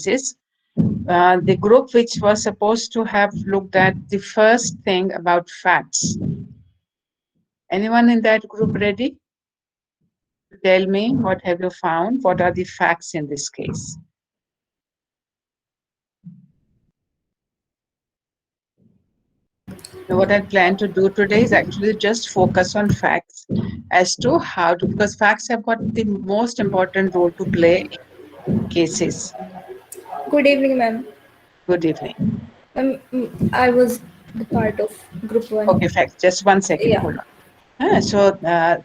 cases, the group which was supposed to have looked at the first thing about facts. Anyone in that group ready? Tell me, what have you found? What are the facts in this case? Now, what I plan to do today is actually just focus on facts as to how to, because facts have got the most important role to play in cases. Good evening, ma'am. Good evening. I was the part of group one. Okay, facts. Just 1 second. Yeah. Hold on.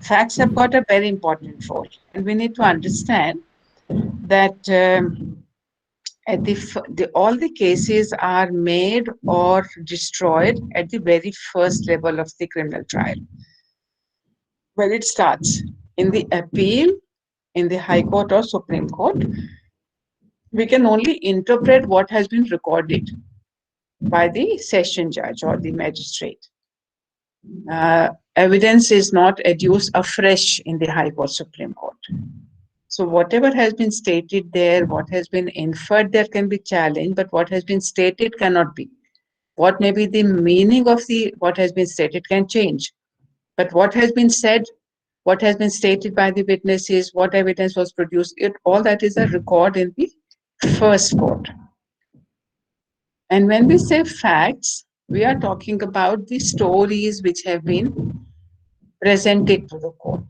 Facts have got a very important role, and we need to understand that at all the cases are made or destroyed at the very first level of the criminal trial. When it starts in the appeal, in the High Court or Supreme Court, we can only interpret what has been recorded by the session judge or the magistrate. Evidence is not adduced afresh in the High Court, Supreme Court. So whatever has been stated there, what has been inferred there can be challenged, but what has been stated cannot be. What may be the meaning of what has been stated can change. But what has been said, what has been stated by the witnesses, what evidence was produced, all that is a record in the first court. And when we say facts, we are talking about the stories which have been presented to the court.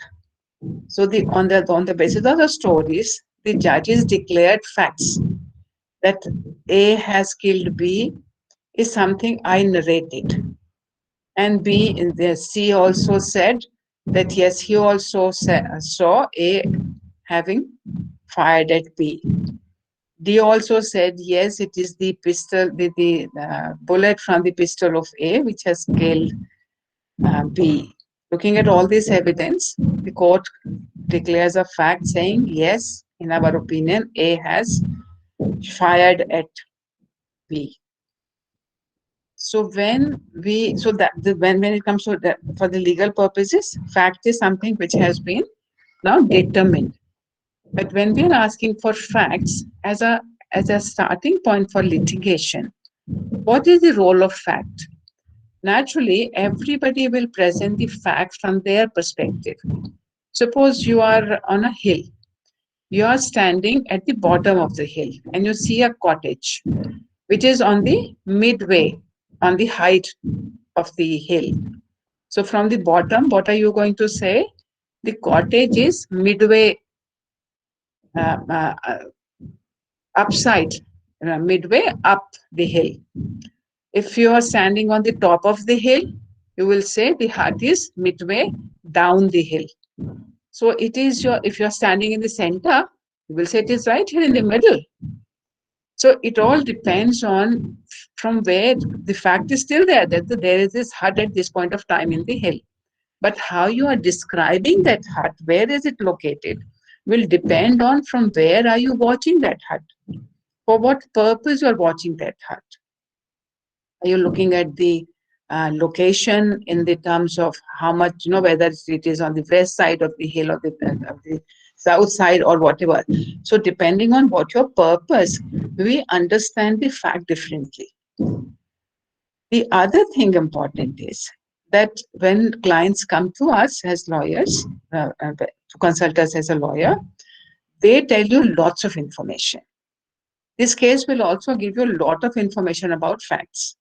So on the basis of the stories, the judges declared facts that A has killed B is something I narrated. And C also said that yes, he also saw A having fired at B. D also said yes, it is the pistol, the bullet from the pistol of A which has killed B. Looking at all this evidence, the court declares a fact saying yes, in our opinion, A has fired at B. So when it comes to that, for the legal purposes, fact is something which has been now determined. But when we are asking for facts as a starting point for litigation, what is the role of fact? Naturally, everybody will present the facts from their perspective. Suppose you are on a hill. You are standing at the bottom of the hill and you see a cottage, which is on the midway, on the height of the hill. So from the bottom, what are you going to say? The cottage is midway upside, midway up the hill. If you are standing on the top of the hill, you will say the hut is midway down the hill. So it is if you're standing in the center, you will say it is right here in the middle. So it all depends on from where the fact is still there, that there is this hut at this point of time in the hill. But how you are describing that hut, where is it located, will depend on from where are you watching that hut. For what purpose you are watching that hut. Are you looking at the location in the terms of how much, whether it is on the west side of the hill or the south side or whatever. So depending on what your purpose, we understand the fact differently. The other thing important is that when clients come to us as lawyers, to consult us as a lawyer, they tell you lots of information. This case will also give you a lot of information about facts.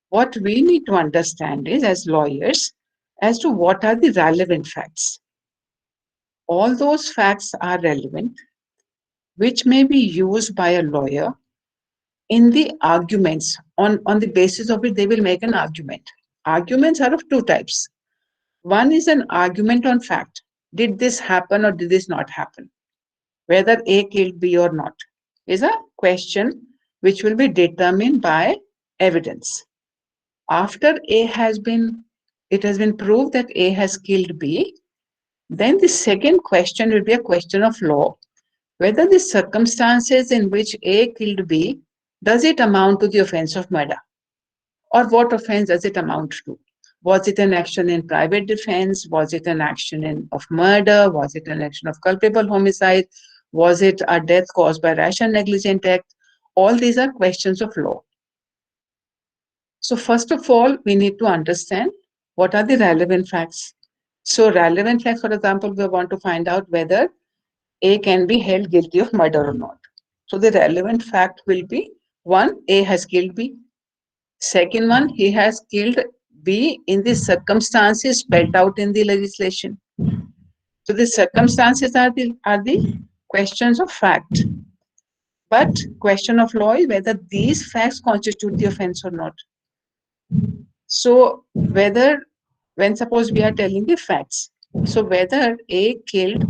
What we need to understand is, as lawyers, as to what are the relevant facts. All those facts are relevant, which may be used by a lawyer in the arguments on the basis of which they will make an argument. Arguments are of two types. One is an argument on fact. Did this happen or did this not happen? Whether A killed B or not is a question which will be determined by evidence. After it has been proved that A has killed B, then the second question will be a question of law. Whether the circumstances in which A killed B, does it amount to the offense of murder? Or what offense does it amount to? Was it an action in private defense? Was it an action of murder? Was it an action of culpable homicide? Was it a death caused by rash and negligent act? All these are questions of law. So first of all, we need to understand what are the relevant facts. So relevant facts, for example, we want to find out whether A can be held guilty of murder or not. So the relevant fact will be one, A has killed B. Second one, he has killed B in the circumstances spelled out in the legislation. So the circumstances are the questions of fact. But question of law is whether these facts constitute the offense or not. So whether, when suppose we are telling the facts, so whether A killed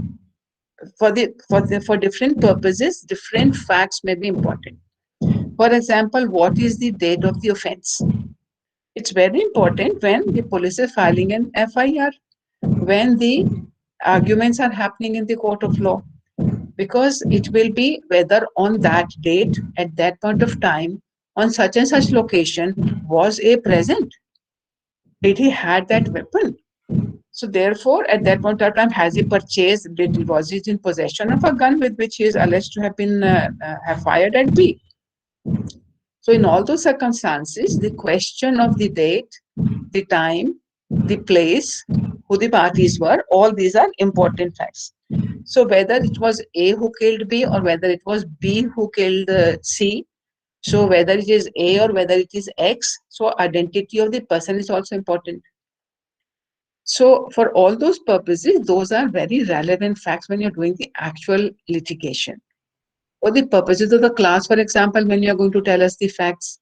for different purposes, different facts may be important. For example, what is the date of the offense? It's very important when the police is filing an FIR, when the arguments are happening in the court of law, because it will be whether on that date, at that point of time, on such and such location, was A present? Did he had that weapon? So therefore, at that point of time, has he purchased? Was he in possession of a gun with which he is alleged to have been have fired at B? So in all those circumstances, the question of the date, the time, the place, who the parties were, all these are important facts. So whether it was A who killed B or whether it was B who killed C, so whether it is A or whether it is X, so identity of the person is also important. So for all those purposes, those are very relevant facts when you're doing the actual litigation. For the purposes of the class, for example, when you're going to tell us the facts,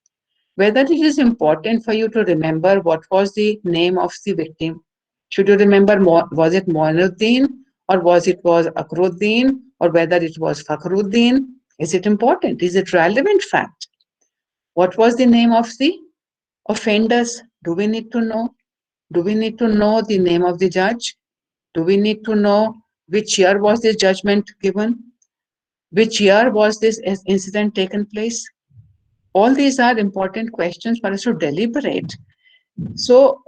whether it is important for you to remember what was the name of the victim. Should you remember, was it Moinuddin or was Akruddin or whether it was Fakhruddin? Is it important? Is it relevant fact? What was the name of the offenders? Do we need to know? Do we need to know the name of the judge? Do we need to know which year was this judgment given? Which year was this incident taken place? All these are important questions for us to deliberate. So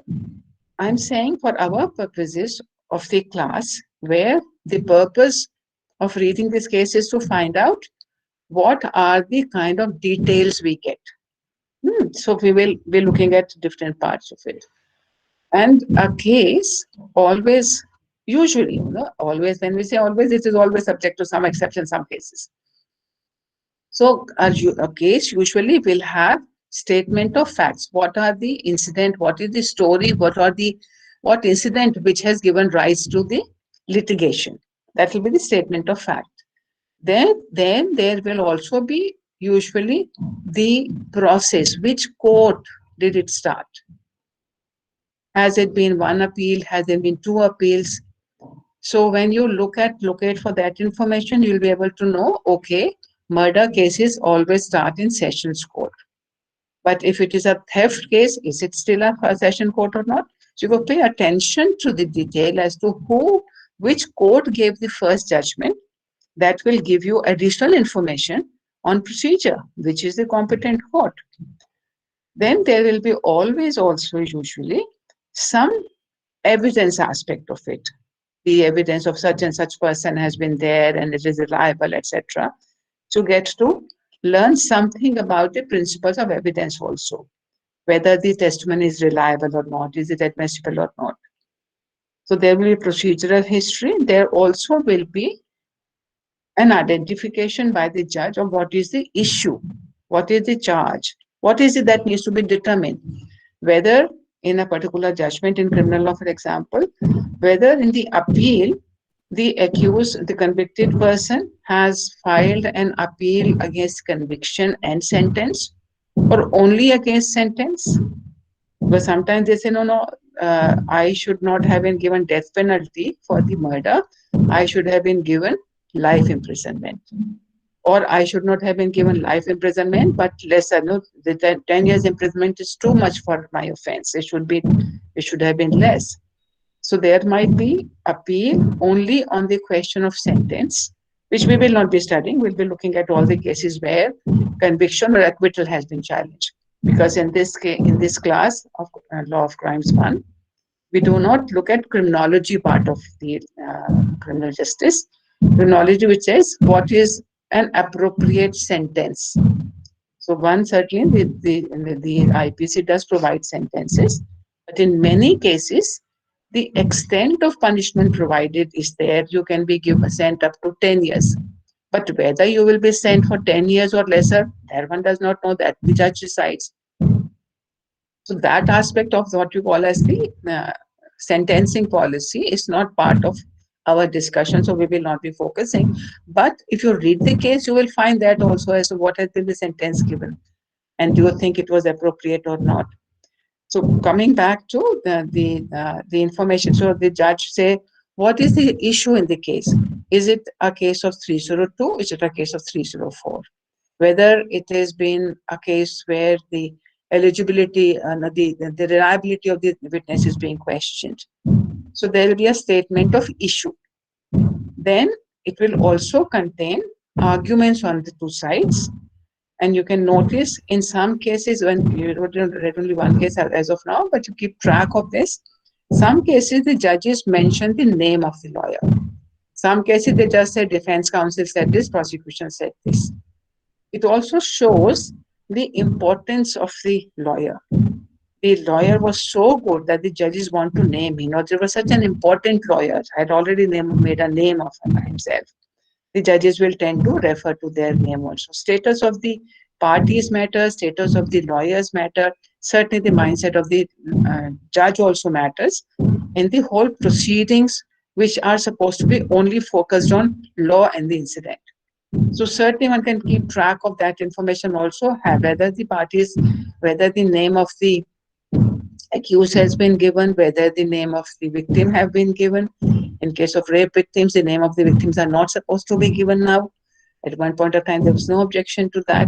I'm saying for our purposes of the class, where the purpose of reading this case is to find out what are the kind of details we get. So we will be looking at different parts of it. And a case always, usually, always, when we say always, it is always subject to some exception, some cases. So a case usually will have statement of facts. What are the incident? What is the story? What incident which has given rise to the litigation? That will be the statement of fact. Then there will also be usually the process. Which court did it start? Has it been one appeal? Has there been two appeals? So when you locate for that information, you'll be able to know, okay, murder cases always start in sessions court. But if it is a theft case, is it still a session court or not? So you will pay attention to the detail as to which court gave the first judgment. That will give you additional information on procedure, which is the competent court. Then there will be always also usually some evidence aspect of it. The evidence of such and such person has been there and it is reliable, etc. To get to learn something about the principles of evidence also, whether the testimony is reliable or not, is it admissible or not. So there will be procedural history. There also will be an identification by the judge of what is the issue, what is the charge, what is it that needs to be determined, whether in a particular judgment in criminal law, for example, whether in the appeal, the accused, the convicted person has filed an appeal against conviction and sentence or only against sentence. But sometimes they say, no, I should not have been given death penalty for the murder. I should have been given life imprisonment. Or I should not have been given life imprisonment, but lesser. No, the 10 years imprisonment is too much for my offense. It should have been less. So there might be appeal only on the question of sentence, which we will not be studying. We'll be looking at all the cases where conviction or acquittal has been challenged. Because in this class of Law of Crimes 1, we do not look at criminology part of the criminal justice. Terminology which says what is an appropriate sentence. So one certainly the IPC does provide sentences, but in many cases, the extent of punishment provided is there. You can be given sent up to 10 years. But whether you will be sent for 10 years or lesser, that one does not know that. The judge decides. So that aspect of what you call as the sentencing policy is not part of our discussion, so we will not be focusing. But if you read the case, you will find that also as to what has been the sentence given, and do you think it was appropriate or not. So coming back to the information, so the judge say, what is the issue in the case? Is it a case of 302? Is it a case of 304? Whether it has been a case where the eligibility, the reliability of the witness is being questioned. So there will be a statement of issue. Then it will also contain arguments on the two sides. And you can notice in some cases, when you read only one case as of now, but you keep track of this. Some cases the judges mention the name of the lawyer. Some cases they just say defense counsel said this, prosecution said this. It also shows the importance of the lawyer. The lawyer was so good that the judges want to name him. There was such an important lawyer, had already made a name of himself. The judges will tend to refer to their name also. Status of the parties matter, status of the lawyers matter. Certainly the mindset of the judge also matters in the whole proceedings, which are supposed to be only focused on law and the incident. So certainly one can keep track of that information also, whether the parties, whether the name of the accused has been given, whether the name of the victim have been given. In case of rape victims, the name of the victims are not supposed to be given now. At one point of time, there was no objection to that.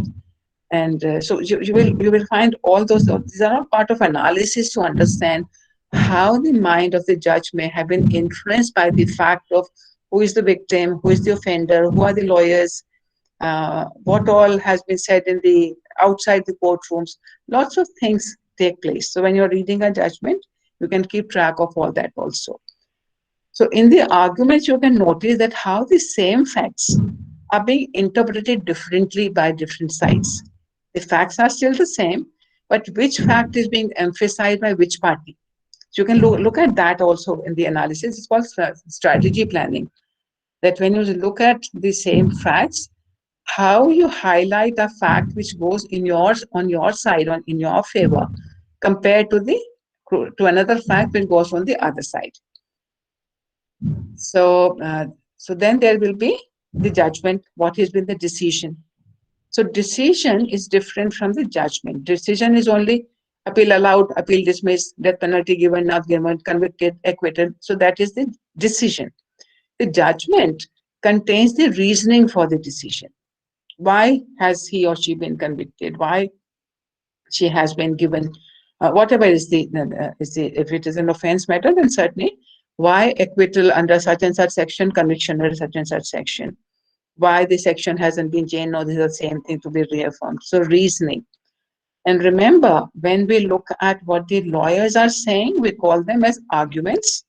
And so you will find all those, these are all part of analysis to understand how the mind of the judge may have been influenced by the fact of who is the victim, who is the offender, who are the lawyers, what all has been said in the outside the courtrooms. Lots of things take place. So when you're reading a judgment, you can keep track of all that also. So in the arguments, you can notice that how the same facts are being interpreted differently by different sides. The facts are still the same, but which fact is being emphasized by which party? So you can look at that also in the analysis. It's called strategy planning. That when you look at the same facts, how you highlight a fact which goes in yours on your side, in your favor, compared to another fact which goes on the other side. So so then there will be the judgment, what has been the decision. So decision is different from the judgment. Decision is only appeal allowed, appeal dismissed, death penalty given, not given, convicted, acquitted. So that is the decision. The judgment contains the reasoning for the decision. Why has he or she been convicted? Why she has been given, whatever is if it is an offense matter, then certainly why acquittal under such and such section, conviction under such and such section. Why the section hasn't been changed, no, this is the same thing to be reaffirmed. So reasoning. And remember, when we look at what the lawyers are saying, we call them as arguments.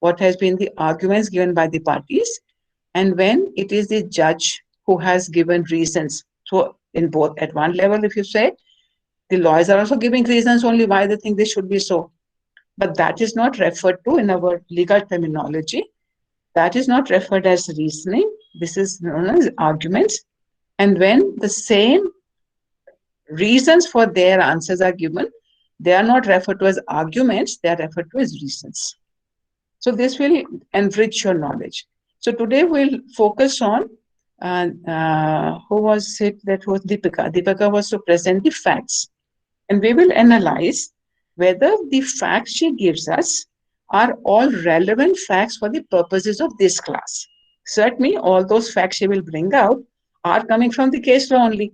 What has been the arguments given by the parties, and when it is the judge who has given reasons. So in both, at one level, if you say, the lawyers are also giving reasons only why they think this should be so. But that is not referred to in our legal terminology. That is not referred as reasoning. This is known as arguments. And when the same reasons for their answers are given, they are not referred to as arguments, they are referred to as reasons. So this will enrich your knowledge. So today we'll focus on, who was it? That was Deepika. Deepika was to present the facts. And we will analyze whether the facts she gives us are all relevant facts for the purposes of this class. Certainly, all those facts she will bring out are coming from the case law only.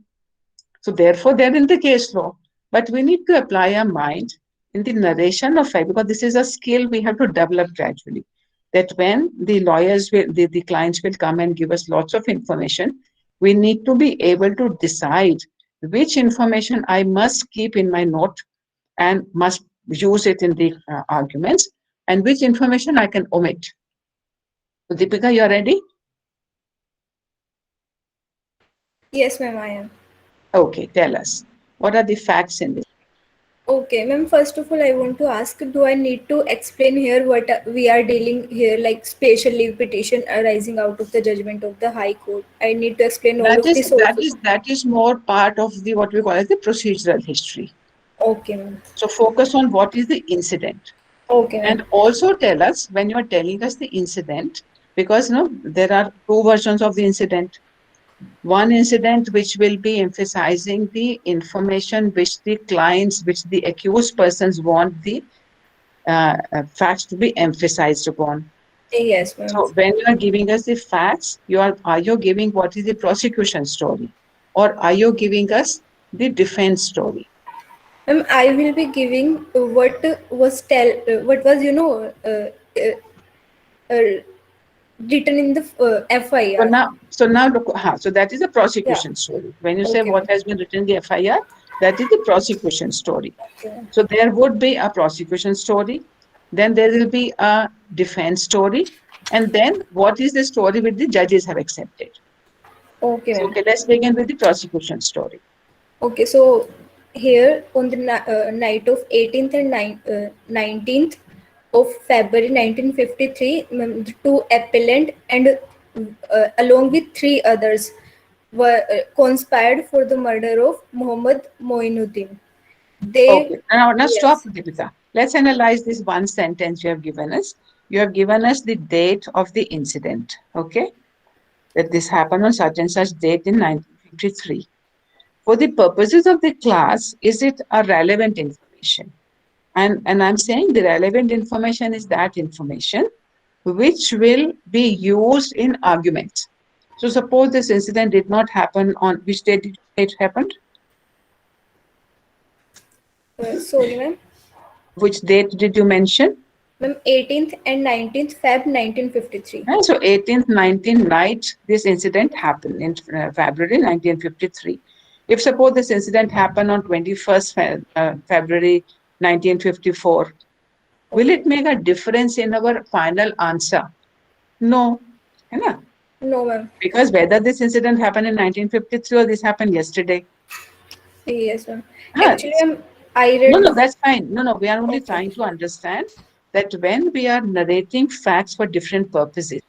So therefore, they're in the case law. But we need to apply our mind in the narration of fact, because this is a skill we have to develop gradually. That when the lawyers will, the clients will come and give us lots of information, we need to be able to decide which information I must keep in my note and must use it in the arguments, and which information I can omit. So Deepika, you are ready? Yes, ma'am, I am. Okay, tell us. What are the facts in this? Okay, ma'am. First of all, I want to ask, do I need to explain here what we are dealing here, like special leave petition arising out of the judgment of the High Court? I need to explain all That of the is that sources. is that is more part of the what we call as the procedural history. Okay, ma'am. So focus on what is the incident. Okay, And ma'am. also tell us when you are telling us the incident, because there are two versions of the incident. One incident which will be emphasizing the information which the clients, which the accused persons want the facts to be emphasized upon. Yes, ma'am. So when you are giving us the facts, are you giving what is the prosecution story, or are you giving us the defense story? Ma'am, I will be giving what was uh, written in the So FIR. now, look, so that is the Yeah. prosecution story. When you say Okay, what ma'am. has been written in the FIR, that is the prosecution story. Okay. So there would be a prosecution story, then there will be a defense story, and then what is the story which the judges have accepted. Okay, So ma'am. okay, let's begin with the prosecution story. Okay, so here on the night of 18th and 19th of February 1953, the two appellant and along with three others were conspired for the murder of Muhammad Moinuddin. They, Okay, now stop, yes, Deepika. Let's analyze this one sentence you have given us. You have given us the date of the incident, okay? That this happened on such and such date in 1953. For the purposes of the class, is it a relevant information? And I'm saying the relevant information is that information which will be used in arguments. So suppose this incident did not happen on which date did it happened? sorry, ma'am. Which date did you mention? Ma'am, 18th and 19th Feb 1953. So 18th, 19th night, this incident happened in February 1953. If suppose this incident happened on 21st February 1954, will Okay. it make a difference in our final answer? No. है ना? No, ma'am. Because whether this incident happened in 1953 or this happened yesterday. Yes, ma'am. Huh? Actually, ma'am, I No, read no, the. that's fine. No, we are only Okay. trying to understand that when we are narrating facts for different purposes.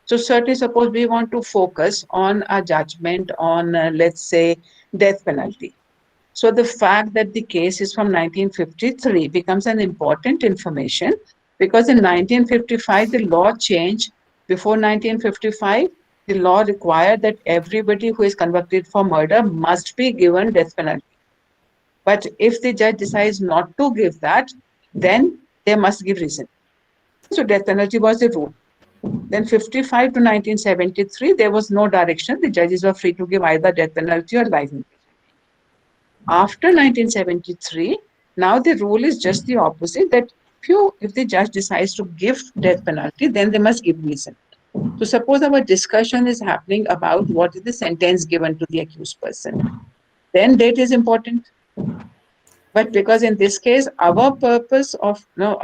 So certainly suppose we want to focus on a judgment on, let's say, death penalty. So the fact that the case is from 1953 becomes an important information because in 1955, the law changed. Before 1955, the law required that everybody who is convicted for murder must be given death penalty. But if the judge decides not to give that, then they must give reason. So death penalty was the rule. Then 55 to 1973, there was no direction. The judges were free to give either death penalty or life imprisonment. After 1973, now the rule is just the opposite, that if the judge decides to give death penalty, then they must give reason. So suppose our discussion is happening about what is the sentence given to the accused person. Then date is important. But because in this case, our purpose of no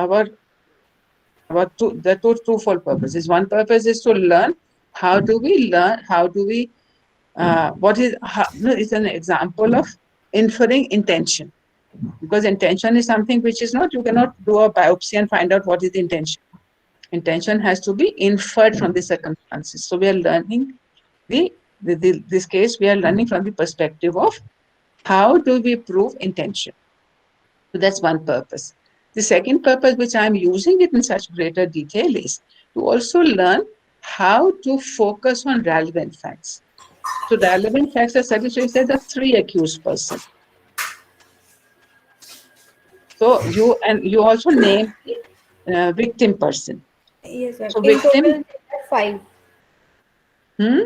the twofold purposes. One purpose is to learn how do we what is how, no, it's an example of inferring intention, because intention is something which is not, you cannot do a biopsy and find out what is the intention. Intention has to be inferred from the circumstances. So we are learning this case, we are learning from the perspective of how do we prove intention. So that's one purpose. The second purpose, which I'm using it in such greater detail, is to also learn how to focus on relevant facts. So relevant facts are such as said the three accused person. So you also name the victim person. Yes, ma'am. So In total, victim, there are five. hmm?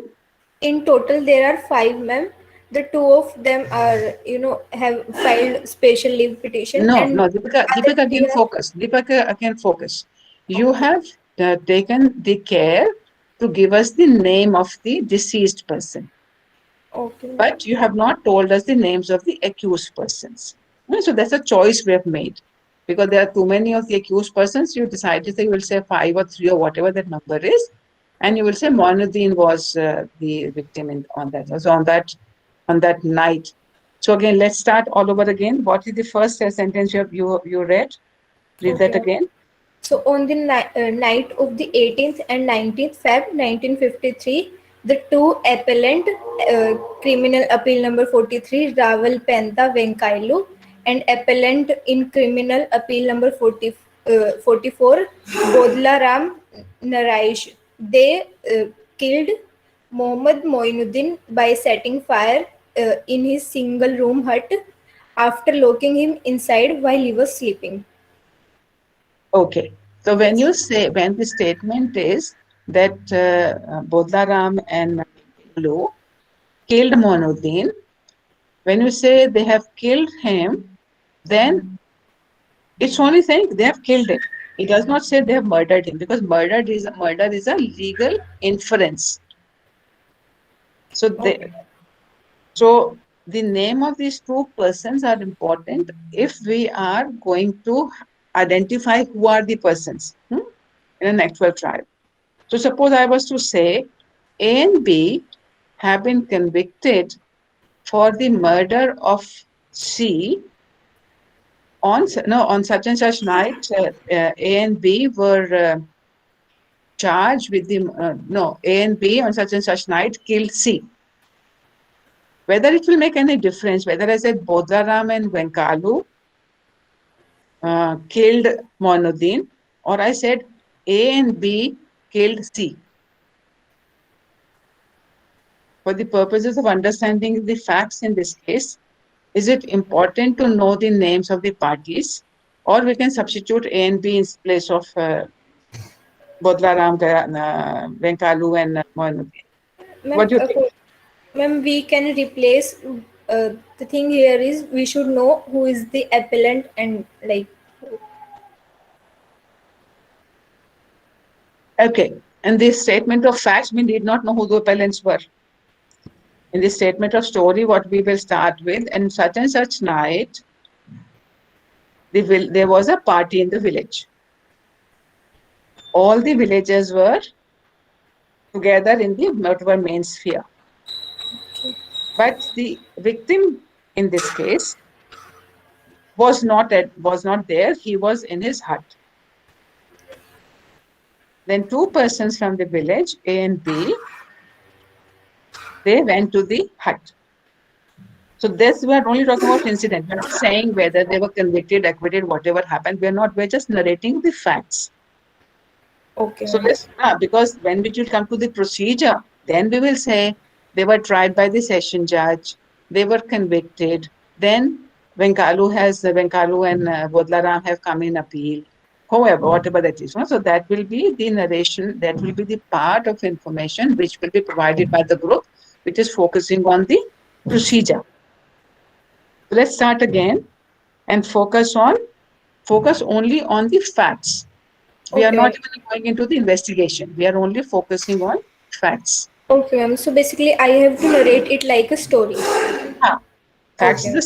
In total, there are five, ma'am. The two of them are, have filed special leave petition, and No, other Deepika three again are focus. Deepika again focus. You okay. have taken the care to give us the name of the deceased person, Okay, ma'am. but you have not told us the names of the accused persons. So that's a choice we have made. Because there are too many of the accused persons, you decided that you will say five or three or whatever that number is, and you will say Moinuddin was the victim on that. So on that on that night. So again, let's start all over again. What is the first sentence you read? Read that Okay. again. So on the night of the 18th and 19th Feb 1953, the two appellant, criminal appeal number 43, Raval Penta Venkailu, and appellant in criminal appeal number 44, Bodla Ram Naraish, they killed Mohammad Moinuddin by setting fire in his single room hut after locking him inside while he was sleeping. Okay. So when Yes. you say, when the statement is that Bodlaram and Lu killed Moinuddin, when you say they have killed him, then it's only saying they have killed him. It does not say they have murdered him, because murder is a legal inference. So Okay. so the name of these two persons are important if we are going to identify who are the persons in an actual trial. So suppose I was to say A and B have been convicted for the murder of C on such and such night. A and B were charged with the no A and B on such and such night killed C. Whether it will make any difference, whether I said Bodharam and Venkalu killed Moinuddin, or I said A and B killed C. For the purposes of understanding the facts in this case, is it important to know the names of the parties, or we can substitute A and B in place of Bodlaram, Venkalu, and Moinuddin? Ma'am, What do you think? ma'am, we can replace. The thing here is we should know who is the appellant and like. Okay. In this statement of facts, we need not know who the appellants were. In this statement of story, what we will start with, and such night, there was a party in the village. All the villagers were together in the whatever main sphere. But the victim in this case was not there. He was in his hut. Then two persons from the village, A and B, they went to the hut. So this, we are only talking about incident. We're not saying whether they were convicted, acquitted, whatever happened. We're just narrating the facts. Okay, So ma'am. because when we will come to the procedure, then we will say they were tried by the session judge, they were convicted. Then Venkalu and Bodlaram have come in appeal. However, whatever that is. So that will be the narration, that will be the part of information which will be provided by the group, which is focusing on the procedure. So let's start again and focus only on the facts. We are Okay, not ma'am. even going into the investigation. We are only focusing on facts. Okay, ma'am. So basically, I have to narrate it like a story. Ah, facts is Okay. the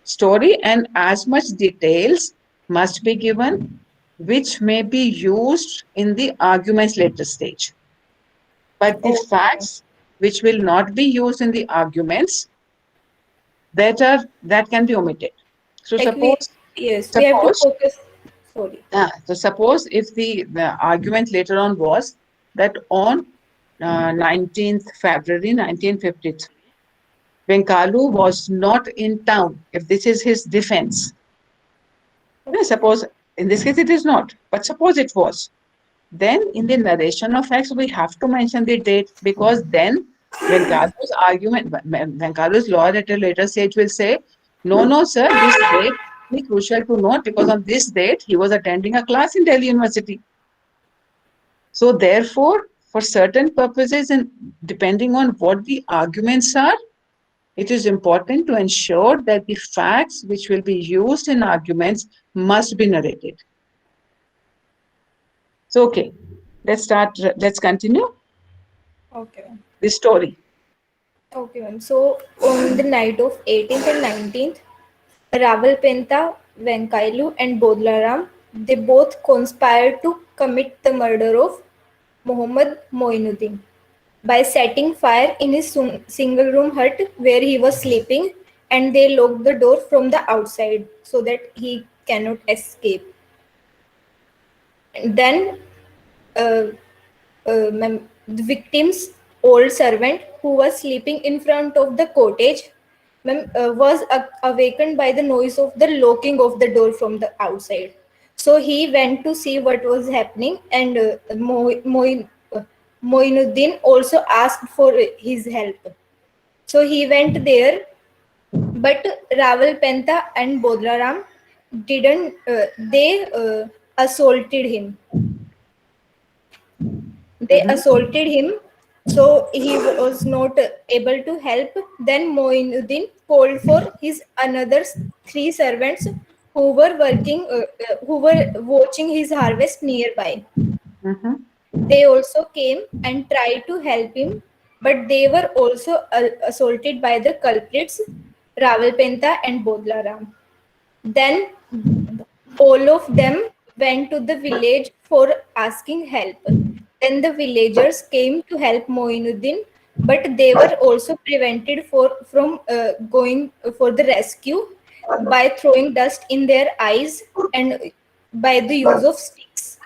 story, and as much details must be given, which may be used in the arguments later stage. But the Okay. facts which will not be used in the arguments, that can be omitted. So Like we, suppose yes, we have to suppose focus. Sorry. suppose if the argument later on was that on 19th February 1953, Venkalu was not in town, if this is his defense. Suppose in this case it is not, but suppose it was. Then in the narration of facts, we have to mention the date, because then Venkalu's lawyer at a later stage will say, no, sir, this date is crucial to note, because on this date he was attending a class in Delhi University. So therefore, for certain purposes and depending on what the arguments are, it is important to ensure that the facts which will be used in arguments must be narrated. So, okay, let's continue Okay. the story. Okay, ma'am. So on the night of 18th and 19th, Ravalpenta, Venkailu, and Bodlaram, they both conspired to commit the murder of Muhammad Moinuddin. by setting fire in his single room hut where he was sleeping, and they locked the door from the outside so that he cannot escape. And then uh, the victim's old servant, who was sleeping in front of the cottage, was awakened by the noise of the locking of the door from the outside. So he went to see what was happening, and Moinuddin also asked for his help. So he went there, but Raval Penta and Bodlaram didn't. They assaulted him. They assaulted him, so he was not able to help. Then Moinuddin called for his another three servants who were watching his harvest nearby. Mhm. They also came and tried to help him, but they were also assaulted by the culprits, Rawalpinta and Bodlaram. Then all of them went to the village for asking help. Then the villagers came to help Moinuddin, but they were also prevented from going for the rescue by throwing dust in their eyes and by the use of sticks.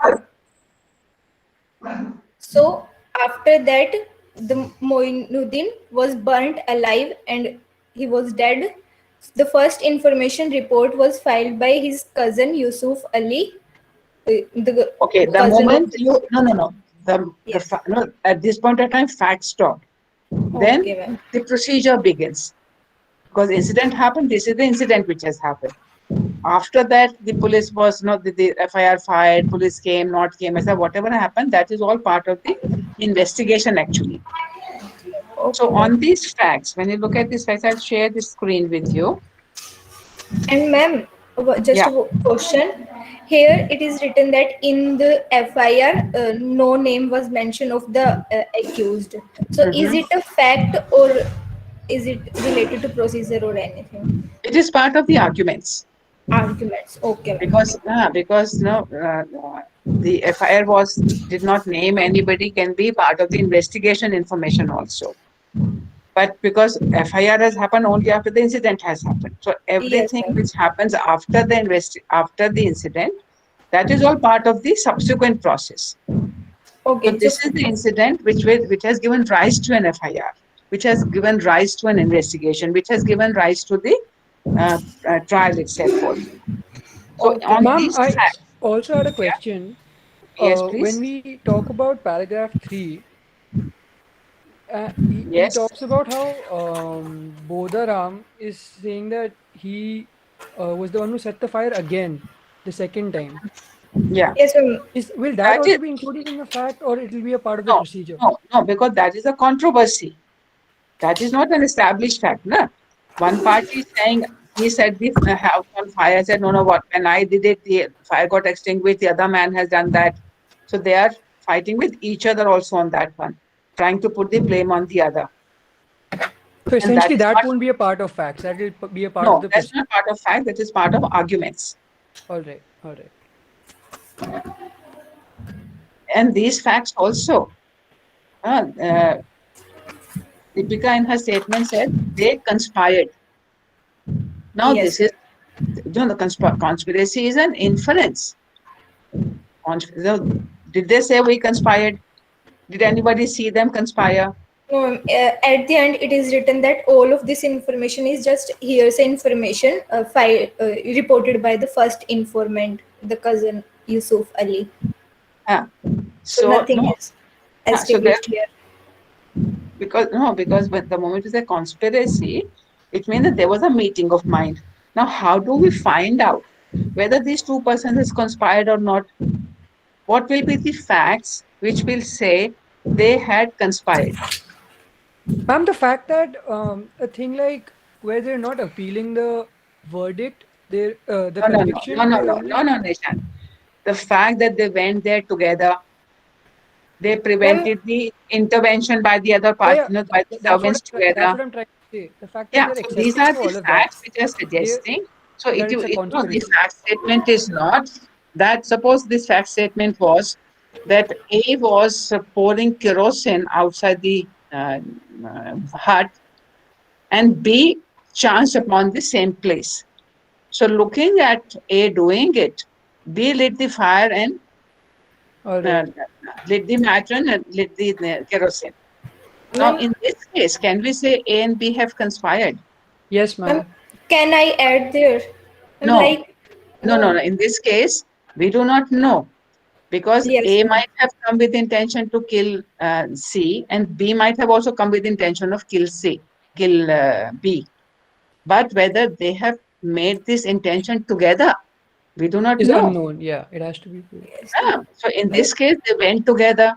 So after that, the Moinuddin was burnt alive and he was dead. The first information report was filed by his cousin Yusuf Ali, the Okay, the cousin of moment the you no, yes. no, at this point of time, facts stop. Then Okay, ma'am. the procedure begins because incident happened. This is the incident which has happened. After that, the police was not the FIR fired. Police came, not came. I said whatever happened, that is all part of the investigation actually. So Okay, on ma'am. these facts, when you look at these facts, I'll share the screen with you. And ma'am, just Yeah. a question. Here it is written that in the FIR, no name was mentioned of the accused. So is Mhm. it a fact or is it related to procedure or anything? It is part of the arguments Arguments. Okay, ma'am. because no the FIR was did not name anybody can be part of the investigation information also. But because FIR has happened only after the incident has happened, so Yes, everything ma'am. which happens after the incident, that is all part of the subsequent process. So Okay, so this is the incident which has given rise to an FIR, which has given rise to an investigation, which has given rise to the trial itself also. So okay, on ma'am. Ma'am, these I facts, also had a yeah, question. yes, When please, we talk about paragraph 3, he yes, talks about how Bodharam is saying that he was the one who set the fire again, the second time. yeah. Yes, ma'am. Will that That is also be included in the fact, or it will be a part of the no, procedure? no, because that is a controversy. That is not an established fact. No? One party is saying he set the house on fire. I said, no, no, what? When I did it, the fire got extinguished. The other man has done that. So they are fighting with each other also on that one, trying to put the blame on the other. So And that essentially, is that not, won't be a part of facts. That will be a part of no, the that's procedure. not part of fact. That is part of arguments. All right, all right. And these facts also, uh, Deepika in her statement said they conspired. Now, Yes, this is, ma'am. the conspiracy is an inference. Did they say we conspired? Did anybody see them conspire? No, ma'am. At the end, it is written that all of this information is just hearsay information reported by the first informant, the cousin Yusuf Ali. Yeah. So So nothing no, is yeah, so there established here. because when the moment is a conspiracy, it means that there was a meeting of mind. Now, how do we find out whether these two persons has conspired or not? What will be the facts which will say they had conspired? Ma'am, the fact that a thing like where they're not appealing the verdict, the No, no, no, no, conviction, no, they no, no, only no, Nishan. The fact that they went there together, they Ma'am, prevented the intervention by the other yeah, part, yeah, by the servants that's together. what I'm trying to say. The fact that Yeah, they're so these accepting are to the all of that, facts which are they suggesting. So that it's a the conspiracy. fact statement is not that. Suppose this fact statement was that A was pouring kerosene outside the hut, and B chanced upon the same place. So, looking at A doing it, B lit the fire and All uh, right. lit the matron and lit the kerosene. Now, Ma'am, in this case, can we say A and B have conspired? Yes, ma'am, ma'am. can I add there? I'm No, like, no. no. In this case, we do not know because Yes, A ma'am. might have come with intention to kill C, and B might have also come with intention of kill B. But whether they have made this intention together, we do not Is know. unknown. Yeah, it has to be proved. Yes, Yeah. So in ma'am. this case, they went together,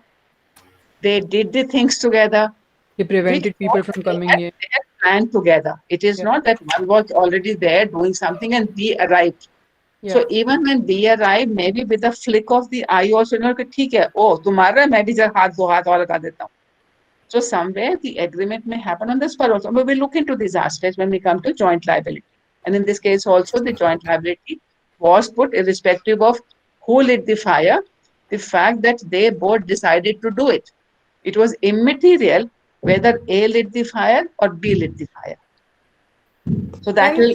they did the things together, They which prevented people what from coming in. they had planned together. It is Yeah, not that one was already there doing something and B arrived. yeah, So even when B arrived, maybe with a flick of the eye also, you know, कि ठीक है, oh, तुम मार रहा है, मैं भी जरा हाथ दो हाथ और लगा देता हूँ. So somewhere the agreement may happen on the spot also. But we'll look into these aspects when we come to joint liability. And in this case also, the joint liability was put irrespective of who lit the fire, the fact that they both decided to do it. It was immaterial whether A lit the fire or B lit the fire. So Ma'am,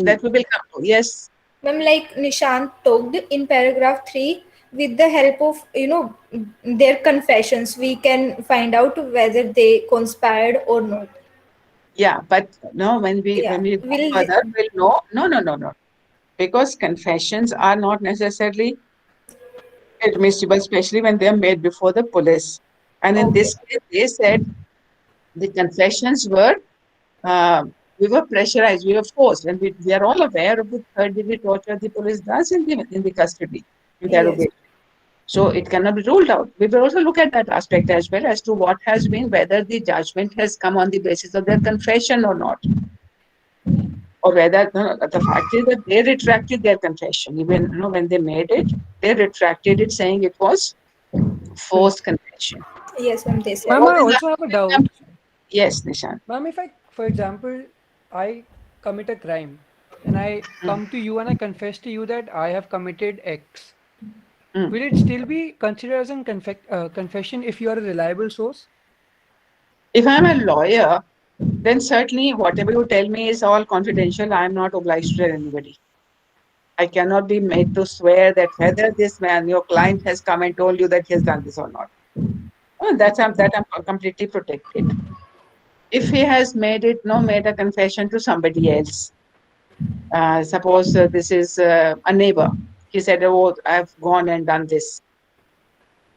that we will come to. Yes. ma'am, like Nishant talked in paragraph 3, with the help of, their confessions, we can find out whether they conspired or not. Yeah, but no, Yeah. when we go Will, further, we'll know. No. Because confessions are not necessarily admissible, especially when they are made before the police. And in okay. this case, they said the confessions were, uh, we were pressurized, we were forced, and we are all aware of the third degree torture the police does in the custody Yes. interrogation. So it cannot be ruled out. We will also look at that aspect as well as to what has been, whether the judgment has come on the basis of their confession or not. Or whether the fact is that they retracted their confession. Even when they made it, they retracted it, saying it was forced confession. Yes, ma'am, they said. ma'am, All I these also have a aspects will come doubt. to- Yes, Nishan. Ma'am, if I, for example, I commit a crime and I Mm, come to you and I confess to you that I have committed X, mm. will it still be considered as a confession if you are a reliable source? If I'm a lawyer, then certainly whatever you tell me is all confidential. I'm not obliged to tell anybody. I cannot be made to swear that whether this man, your client, has come and told you that he has done this or not. Oh, that I'm completely protected. If he has made a confession to somebody else, suppose this is a neighbor. He said, "Oh, I've gone and done this."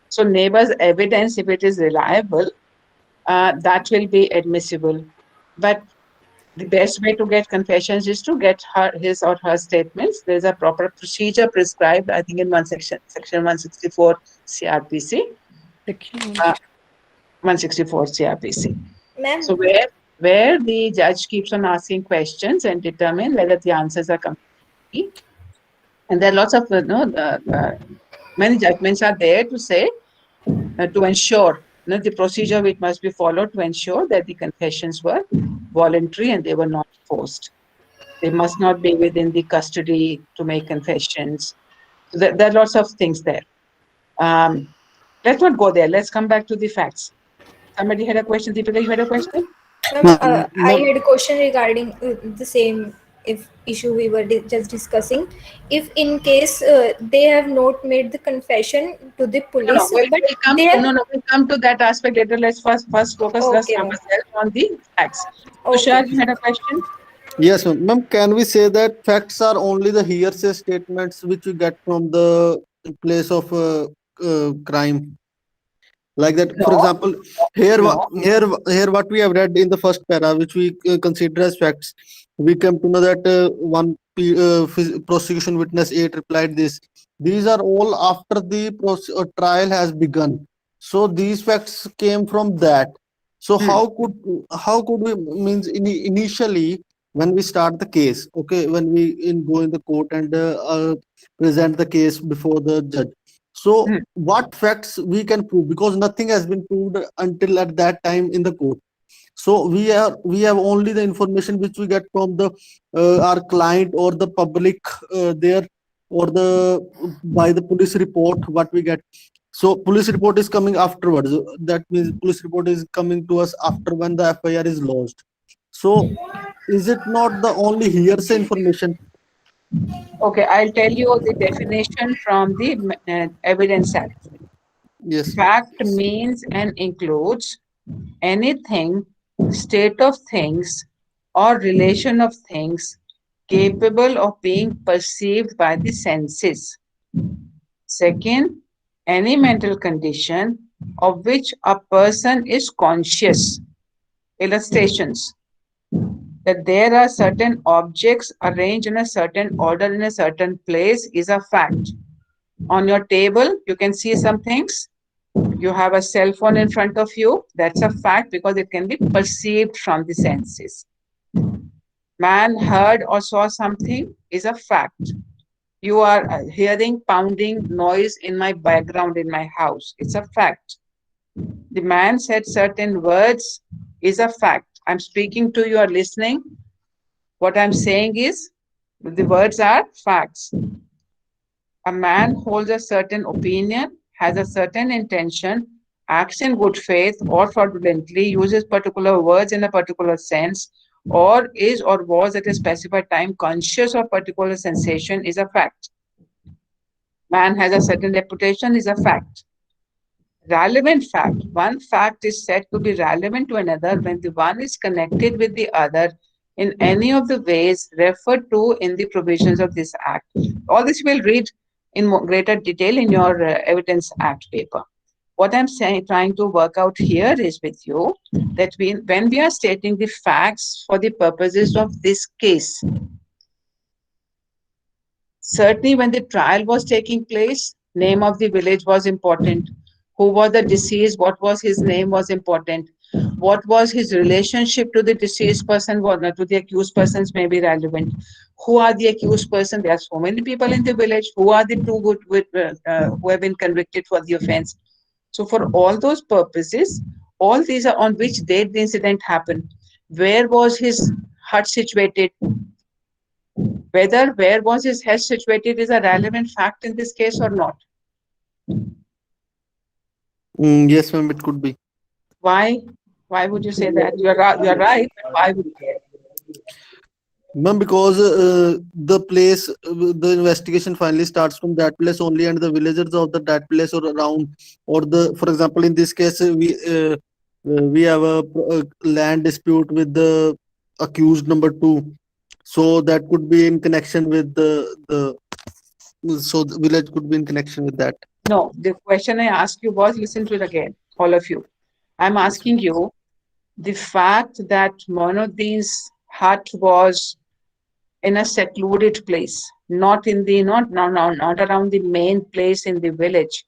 So neighbor's evidence, if it is reliable, that will be admissible. But the best way to get confessions is to get his or her statements. There's a proper procedure prescribed, I think, in section 164 CRPC. Section Uh, 160. 164 CRPC. Ma'am, So where the judge keeps on asking questions and determine whether the answers are complete. And there are lots of many judgments are there to say to ensure the procedure which must be followed to ensure that the confessions were voluntary and they were not forced. They must not be within the custody to make confessions. So there are lots of things there. Let's not go there. Let's come back to the facts. Somebody had a question. Deepika, you had a question? ma'am, I Ma'am, had a question regarding the same if issue we were just discussing. If in case they have not made the confession to the No, no. police, but We'll come they to have. no, no. We'll come to that aspect later. Let's first focus Okay, ma'am. ourselves on the facts. Okay. Tushar, you had a question. yes, ma'am. Can we say that facts are only the hearsay statements which we get from the place of crime? Like that, No, for example, here, no. here, what we have read in the first para, which we consider as facts, we come to know that one prosecution witness 8 replied this. These are all after the trial has begun. So these facts came from that. So Hmm. how could we means initially when we start the case, okay, when we go in the court and present the case before the judge. So Hmm. what facts we can prove, because nothing has been proved until at that time in the court. So we have only the information which we get from the our client or the public there, or the by the police report what we get. So police report is coming afterwards. That means police report is coming to us after when the FIR is lodged. So is it not the only hearsay information? Okay, I'll tell you the definition from the Evidence Act. Yes. Fact means and includes anything, state of things, or relation of things capable of being perceived by the senses. Second, any mental condition of which a person is conscious. Illustrations that there are certain objects arranged in a certain order in a certain place is a fact. On your table, you can see some things. You have a cell phone in front of you. That's a fact because it can be perceived from the senses. Man heard or saw something is a fact. You are hearing pounding noise in my background in my house. It's a fact. The man said certain words is a fact. I'm speaking to you, are listening. What I'm saying is the words are facts. A man holds a certain opinion, has a certain intention, acts in good faith or fraudulently, uses particular words in a particular sense, or is or was at a specified time conscious of particular sensation is a fact. Man has a certain reputation is a fact. Relevant fact. One fact is said to be relevant to another when the one is connected with the other in any of the ways referred to in the provisions of this act. All this we'll read in greater detail in your Evidence Act paper. What I'm saying, trying to work out here is with you that when we are stating the facts for the purposes of this case, certainly when the trial was taking place, name of the village was important. Who was the deceased? What was his name was important. What was his relationship to the deceased person? To the accused persons may be relevant. Who are the accused person? There are so many people in the village. Who are the two who have been convicted for the offense? So for all those purposes, all these are on which date the incident happened. Where was his hut situated? Whether where was his head situated is a relevant fact in this case or not. Yes, ma'am, it could be. Why? Why would you say that? You're right, but why would you? Ma'am, because the place, the investigation finally starts from that place only, and the villagers of that place or around, or for example, in this case, we have a land dispute with the accused number two, so that could be in connection with so the village could be in connection with that. No, the question I asked you was, listen to it again, all of you. I'm asking you the fact that Moinuddin's hut was in a secluded place, not around the main place in the village.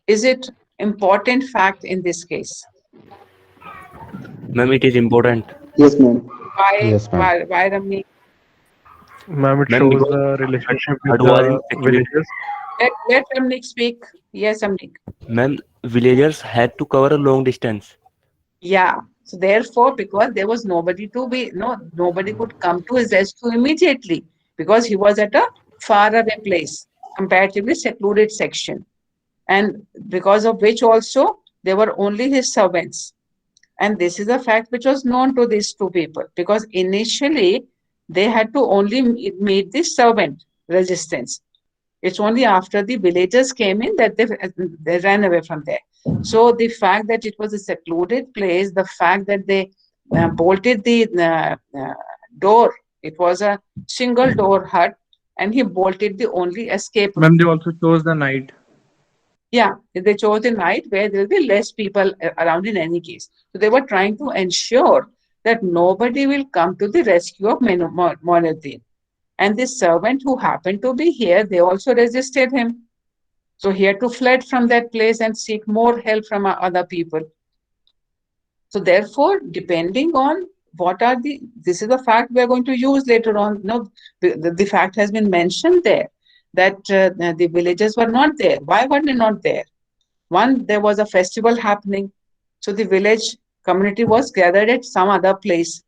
Is it important fact in this case? Ma'am, it is important. Yes, ma'am. Why? Yes, ma'am. Why, Ramni? Ma'am, it Ma'am, shows because the relationship hut with was in the security. villagers. Let Ramnik speak. Yes, Ramnik. Ma'am, villagers had to cover a long distance. Yeah. So therefore, because there was nobody could come to his rescue immediately because he was at a far away place, comparatively secluded section. And because of which also there were only his servants. And this is a fact which was known to these two people because initially they had to only meet the servant resistance. It's only after the villagers came in that they ran away from there. So the fact that it was a secluded place, the fact that they bolted the door, it was a single door hut, and he bolted the only escape. Ma'am, they also chose the night. Yeah, they chose a night where there will be less people around in any case. So they were trying to ensure that nobody will come to the rescue of Moinuddin. And this servant who happened to be here, they also resisted him. So he had to fled from that place and seek more help from other people. So therefore, depending on this is the fact we are going to use later on. No, the fact has been mentioned there that the villagers were not there. Why were they not there? One, there was a festival happening. So the village community was gathered at some other place.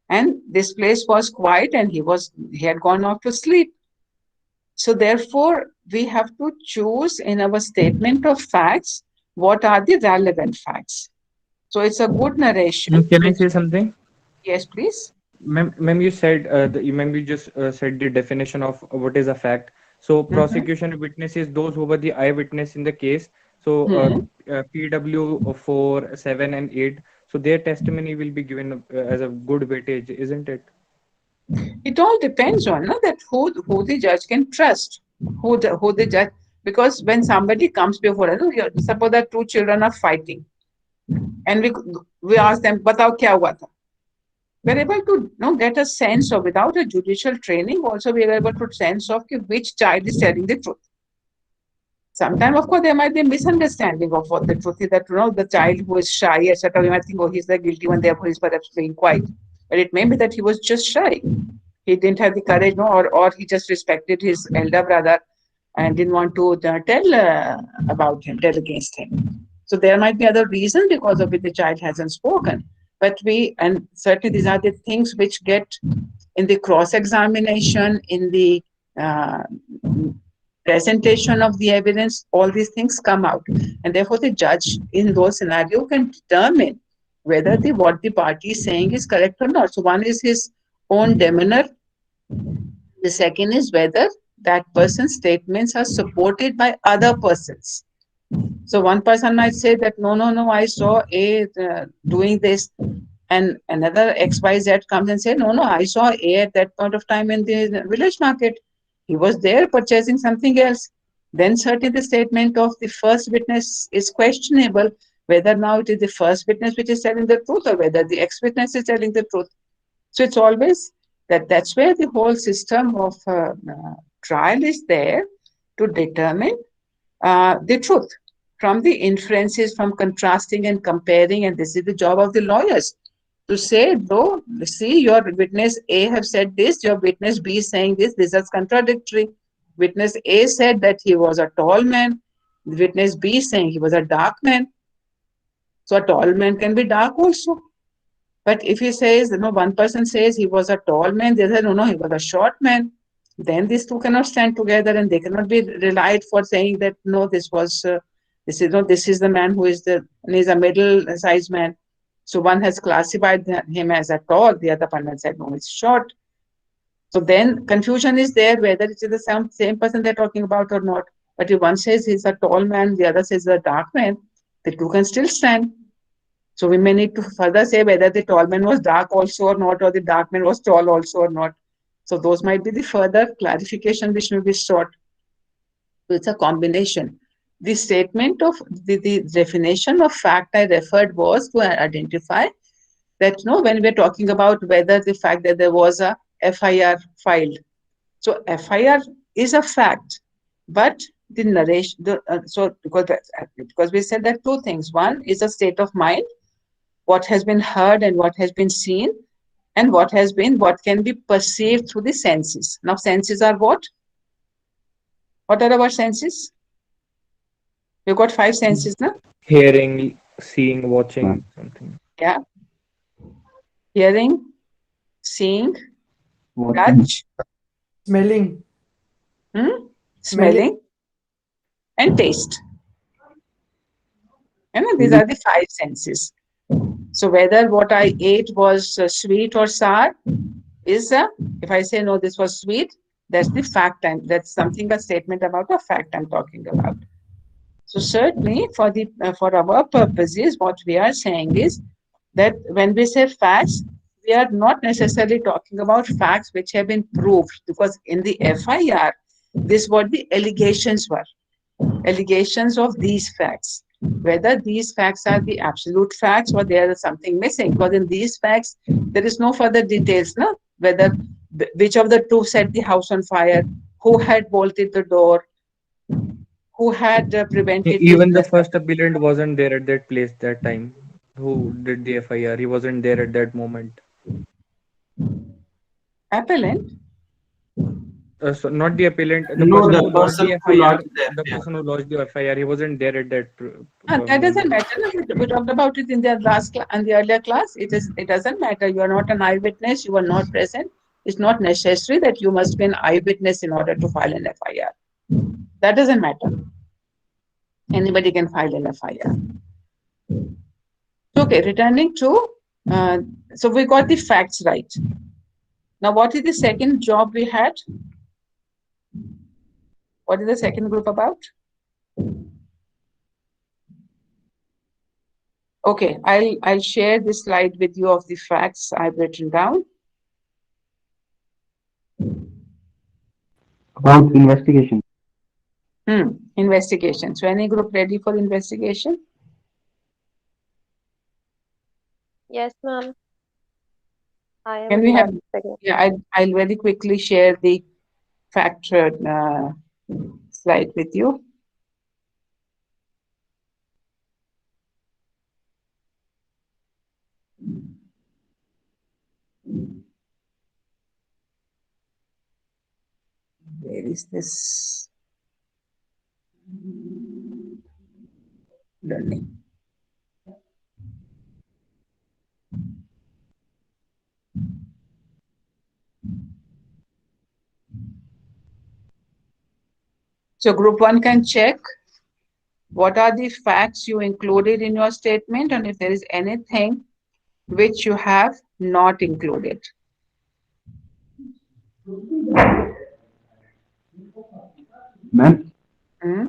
And this place was quiet and he had gone off to sleep. So therefore, we have to choose in our statement of facts what are the relevant facts. So it's a good narration. Can I say something? Yes, please. Ma'am, you said ma'am, you just said the definition of what is a fact. So prosecution witnesses those who were the eyewitness in the case. So Mhm. PW 4, 7, and 8. So their testimony will be given as a good weightage, isn't it? It all depends on no, that who the judge can trust, who the judge, because when somebody comes before us, suppose that two children are fighting, and we ask them, "Batao kya hua tha?" We're able to get a sense of, without a judicial training, also we are able to sense of which child is telling the truth. Sometimes, of course, there might be a misunderstanding of what the truth is. That the child who is shy, etc. We might think, oh, he's the guilty one, therefore he's perhaps being quiet. But it may be that he was just shy. He didn't have the courage, or he just respected his elder brother and didn't want to tell against him. So there might be other reasons because of which the child hasn't spoken. But and certainly these are the things which get in the cross-examination, in the uh, presentation of the evidence, all these things come out. And therefore the judge in those scenarios can determine whether what the party is saying is correct or not. So one is his own demeanor. The second is whether that person's statements are supported by other persons. So one person might say that, no, I saw A doing this. And another XYZ comes and says, no, I saw A at that point of time in the village market. He was there purchasing something else. Then certainly the statement of the first witness is questionable, whether now it is the first witness which is telling the truth or whether the ex-witness is telling the truth. So it's always that's where the whole system of trial is there, to determine the truth from the inferences, from contrasting and comparing. And this is the job of the lawyers, to say, though, see, your witness A have said this, your witness B is saying this is contradictory. Witness A said that he was a tall man. Witness B is saying he was a dark man. So a tall man can be dark also. But if he says, one person says he was a tall man, the other, no, he was a short man, then these two cannot stand together, and they cannot be relied for saying that, no, this is the man who is he's a middle-sized man. So one has classified him as a tall, the other person said, no, it's short. So then confusion is there whether it is the same person they're talking about or not. But if one says he's a tall man, the other says a dark man, the two can still stand. So we may need to further say whether the tall man was dark also or not, or the dark man was tall also or not. So those might be the further clarification which may be sought. So it's a combination. The statement of the definition of fact I referred was to identify that when we're talking about whether the fact that there was a FIR filed. So FIR is a fact, but the narration, because we said that two things. One is a state of mind, what has been heard and what has been seen, and what can be perceived through the senses. Now, senses are what? What are our senses? We've got 5 senses, no? Hearing, seeing, watching, something. Yeah. Hearing, seeing, touch, Smelling. smelling, and taste. And these are the 5 senses. So whether what I ate was sweet or sour is if I say, no, this was sweet, that's the fact. That's a statement about a fact I'm talking about. So certainly for our purposes, what we are saying is that when we say facts, we are not necessarily talking about facts which have been proved, because in the FIR, this is what the allegations were. Allegations of these facts. Whether these facts are the absolute facts or there is something missing. Because in these facts, there is no further details, no? Whether which of the two set the house on fire, who had bolted the door, who had prevented Even the first appellant wasn't there at that place that time. Who did the FIR? He wasn't there at that moment. appellant. So not the appellant, the No, person the who lodged person the who FIR, lodged the the FIR. person who lodged the FIR, he wasn't there at that. That doesn't matter. We talked about it in the last class, in the earlier class. It doesn't matter. You are not an eyewitness. You are not present. It's not necessary that you must be an eyewitness in order to file an FIR. That doesn't matter. Anybody can file an FIR. Okay, returning to, so we got the facts right. Now, what is the second job we had? What is the second group about? Okay, I'll share this slide with you of the facts I've written down. About investigation. Investigation. So any group ready for investigation? Yes, ma'am. I am Can we have, investigating. yeah, I'll very quickly share the fact slide with you. Where is this? Learning. So group 1 can check what are the facts you included in your statement and if there is anything which you have not included. Ma'am, Hmm?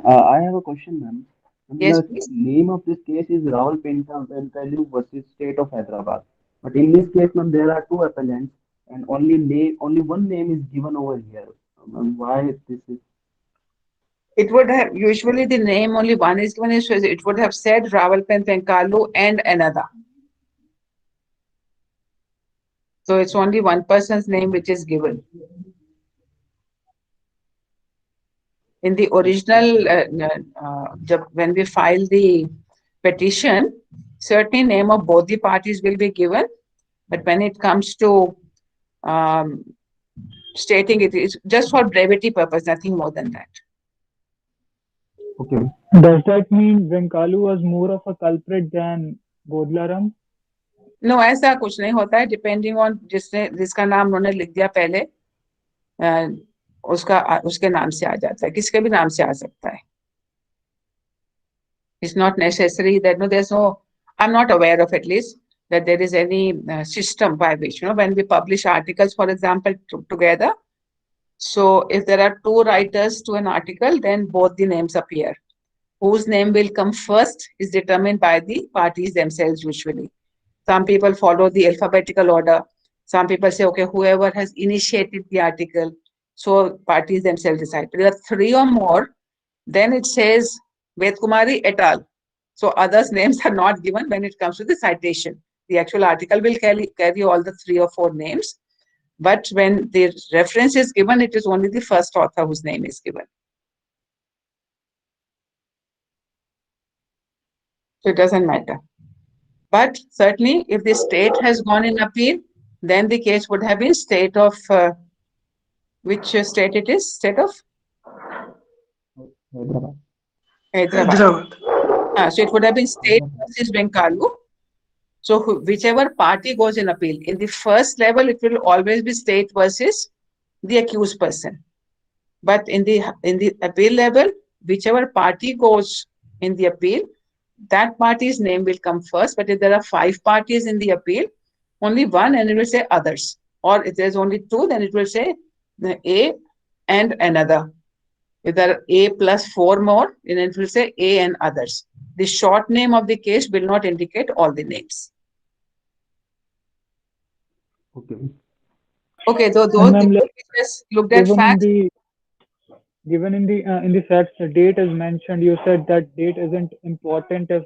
I have a question, ma'am. Yes, The please. name of this case is Rahul Venkalu versus State of Hyderabad. But in this case, ma'am, there are two appellants, and only one name is given over here. Why this is? It would have, usually the name only one is given, it would have said Rawalpindi Venkalu and another. So it's only one person's name which is given. In the original, when we file the petition, certainly name of both the parties will be given, but when it comes to stating it is just for brevity purpose, nothing more than that. Okay. Does that mean Venkalu was more of a culprit than Bodlaram? No, ऐसा कुछ नहीं होता है, depending on जिसका नाम उन्होंने लिख दिया पहले, उसके नाम से आ जाता है, किसके भी नाम से आ सकता है. It's not necessary that there's no, I'm not aware of at least that there is any system by which, when we publish articles, for example, together. So if there are two writers to an article, then both the names appear. Whose name will come first is determined by the parties themselves usually. Some people follow the alphabetical order. Some people say, okay, whoever has initiated the article, so parties themselves decide. If there are three or more, then it says Ved Kumari et al. So others' names are not given when it comes to the citation. The actual article will carry all the 3 or 4 names. But when the reference is given, it is only the first author whose name is given. So it doesn't matter. But certainly, if the state has gone in appeal, then the case would have been state of, which state it is? State of? Hyderabad. So it would have been state versus Venkalu. So whichever party goes in appeal, in the first level, it will always be state versus the accused person. But in the appeal level, whichever party goes in the appeal, that party's name will come first. But if there are 5 parties in the appeal, only one, and it will say others. Or if there's only 2, then it will say A and another. If there are A plus 4 more, then it will say A and others. The short name of the case will not indicate all the names. Okay. Okay, so those just looked at facts. Given in the facts, the date is mentioned. You said that date isn't important if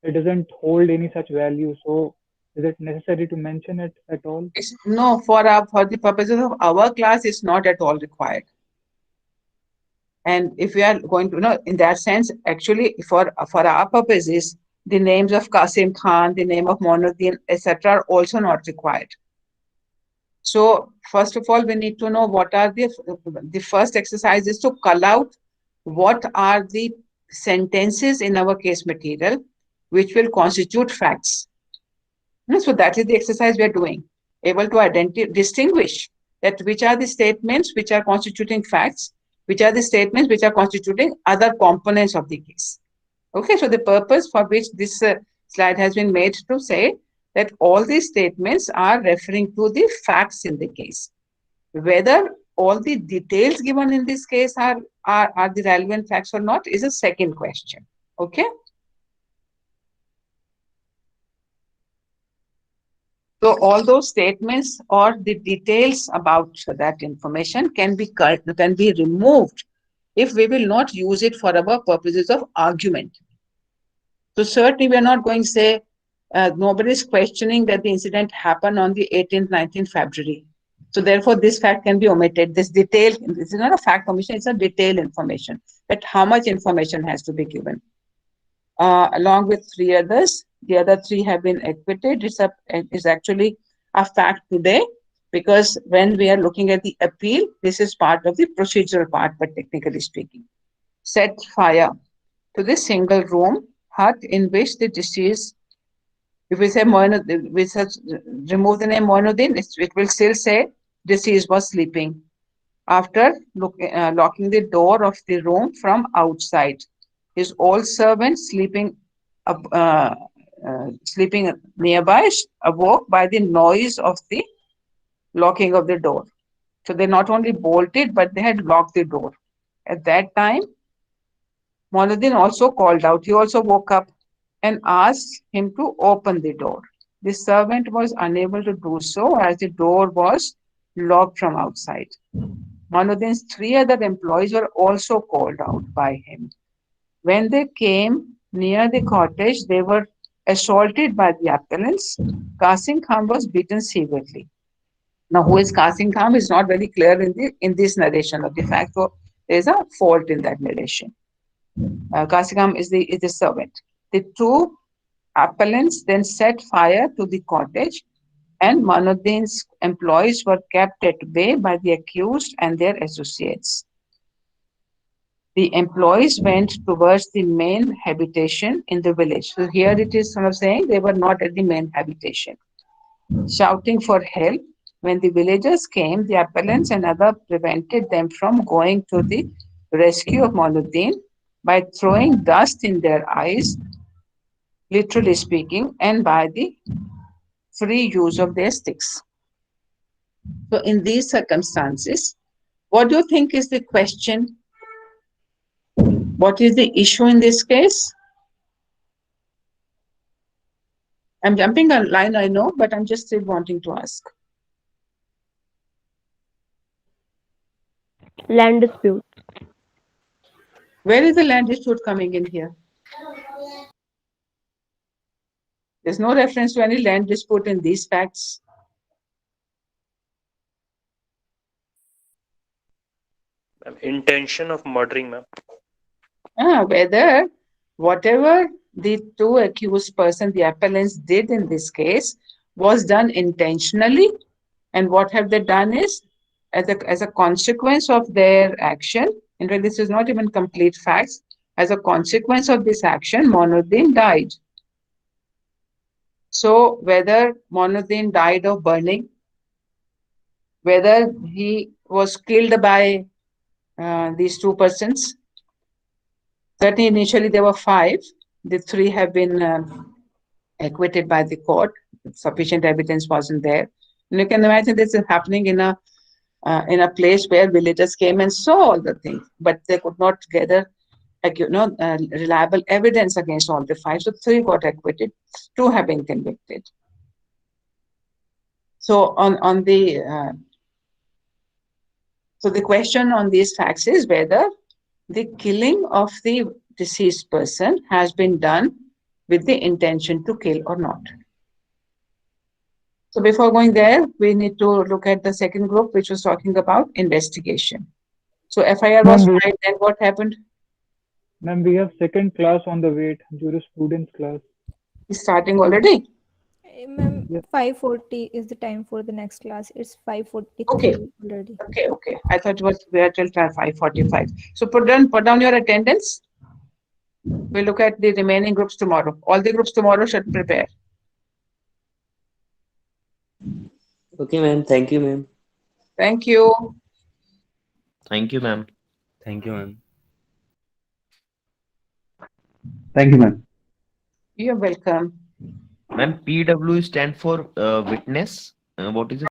it doesn't hold any such value. So, is it necessary to mention it at all? No, for the purposes of our class, it's not at all required. And if we are going to, in that sense, actually, for our purposes, the names of Qasim Khan, the name of Moinuddin, etc., are also not required. So, first of all, we need to know what are the first exercise is to cull out what are the sentences in our case material which will constitute facts. So that is the exercise we are doing, able to distinguish that which are the statements which are constituting facts, which are the statements which are constituting other components of the case. Okay, so the purpose for which this slide has been made to say that all these statements are referring to the facts in the case. Whether all the details given in this case are the relevant facts or not is a second question. Okay. So all those statements or the details about that information can be removed if we will not use it for our purposes of argument. So certainly we are not going to say nobody is questioning that the incident happened on the 18th, 19th February. So therefore this fact can be omitted. This is not a fact omission, it's a detailed information, that how much information has to be given. Along with three others, the other three have been acquitted. It's actually a fact today, because when we are looking at the appeal, this is part of the procedural part, but technically speaking. Set fire to this single room hut in which the deceased, if we say remove the name Moinuddin, it will still say deceased was sleeping after locking the door of the room from outside. His old servant sleeping nearby awoke by the noise of the locking of the door. So they not only bolted, but they had locked the door. At that time, Moinuddin also called out. He also woke up and asked him to open the door. The servant was unable to do so as the door was locked from outside. Moinuddin's three other employees were also called out by him. When they came near the cottage, they were assaulted by the appellants. Qasim Khan was beaten severely. Now, who is Qasim Khan is not very clear in this narration of the fact. So there is a fault in that narration. Qasim Khan is the servant. The two appellants then set fire to the cottage, and Moinuddin's employees were kept at bay by the accused and their associates. The employees went towards the main habitation in the village. So here it is sort of saying they were not at the main habitation. Shouting for help, when the villagers came, the appellants and others prevented them from going to the rescue of Moinuddin by throwing dust in their eyes, literally speaking, and by the free use of their sticks. So in these circumstances, what do you think is the question? What is the issue in this case? I'm jumping a line, I know, but I'm just still wanting to ask. Land dispute. Where is the land dispute coming in here? There's no reference to any land dispute in these facts. Intention of murdering, ma'am. Whether whatever the two accused person, the appellants, did in this case was done intentionally, and what have they done is, as a consequence of their action, in fact, this is not even complete facts, as a consequence of this action, Moinuddin died. So whether Moinuddin died of burning, whether he was killed by these two persons, certainly initially there were 5. The 3 have been acquitted by the court. Sufficient evidence wasn't there. And you can imagine this is happening in a place where villagers came and saw all the things, but they could not gather reliable evidence against all the 5. So 3 got acquitted, 2 have been convicted. So so the question on these facts is whether the killing of the deceased person has been done with the intention to kill or not. So before going there, we need to look at the second group, which was talking about investigation. So FIR was filed, then what happened? Ma'am, we have second class on the wait, jurisprudence class. It's starting already? Ma'am, 5:40 is the time for the next class. It's 5:43 Okay. already. Okay. I thought it was we are till 5:45. So put down your attendance. We'll look at the remaining groups tomorrow. All the groups tomorrow should prepare. Okay, ma'am. Thank you, ma'am. Thank you. Thank you, ma'am. Thank you, ma'am. Thank you, ma'am. You're welcome. Ma'am, PW stand for witness. What is it?